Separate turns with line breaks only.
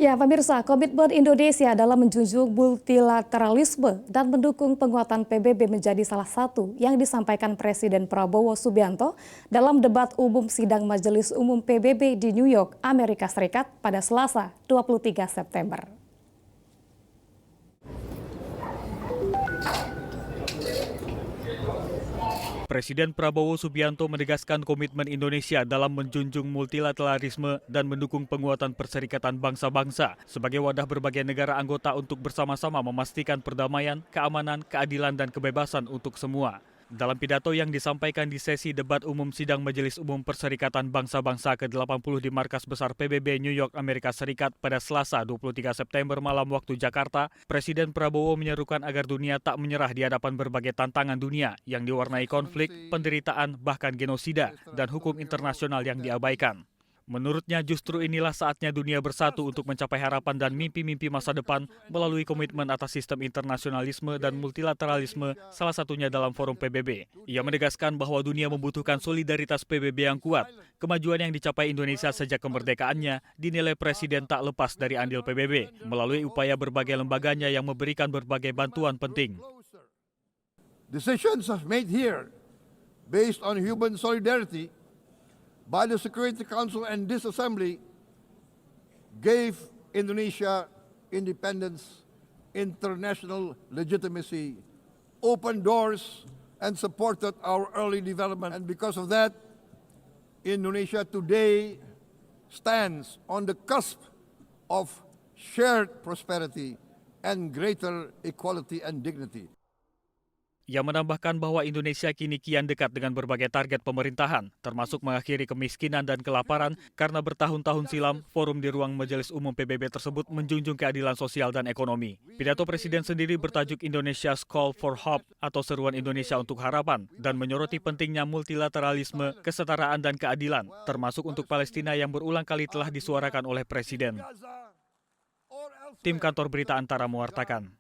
Ya, pemirsa, komitmen Indonesia dalam menjunjung multilateralisme dan mendukung penguatan PBB menjadi salah satu yang disampaikan Presiden Prabowo Subianto dalam debat umum sidang Majelis Umum PBB di New York, Amerika Serikat pada Selasa, 23 September.
Presiden Prabowo Subianto menegaskan komitmen Indonesia dalam menjunjung multilateralisme dan mendukung penguatan perserikatan bangsa-bangsa sebagai wadah berbagai negara anggota untuk bersama-sama memastikan perdamaian, keamanan, keadilan, dan kebebasan untuk semua. Dalam pidato yang disampaikan di sesi debat umum sidang Majelis Umum Perserikatan Bangsa-Bangsa ke-80 di Markas Besar PBB New York, Amerika Serikat pada Selasa 23 September malam waktu Jakarta, Presiden Prabowo menyerukan agar dunia tak menyerah di hadapan berbagai tantangan dunia yang diwarnai konflik, penderitaan, bahkan genosida, dan hukum internasional yang diabaikan. Menurutnya justru inilah saatnya dunia bersatu untuk mencapai harapan dan mimpi-mimpi masa depan melalui komitmen atas sistem internasionalisme dan multilateralisme, salah satunya dalam forum PBB. Ia menegaskan bahwa dunia membutuhkan solidaritas PBB yang kuat. Kemajuan yang dicapai Indonesia sejak kemerdekaannya dinilai Presiden tak lepas dari andil PBB melalui upaya berbagai lembaganya yang memberikan berbagai bantuan penting.
Decisions are made here based on human solidarity by the Security Council, and this assembly gave Indonesia independence, international legitimacy, opened doors, and supported our early development. And because of that, Indonesia today stands on the cusp of shared prosperity and greater equality and dignity.
Ia menambahkan bahwa Indonesia kini kian dekat dengan berbagai target pemerintahan, termasuk mengakhiri kemiskinan dan kelaparan karena bertahun-tahun silam forum di ruang Majelis Umum PBB tersebut menjunjung keadilan sosial dan ekonomi. Pidato Presiden sendiri bertajuk Indonesia's Call for Hope atau Seruan Indonesia untuk Harapan dan menyoroti pentingnya multilateralisme, kesetaraan dan keadilan, termasuk untuk Palestina yang berulang kali telah disuarakan oleh Presiden. Tim Kantor Berita Antara mewartakan.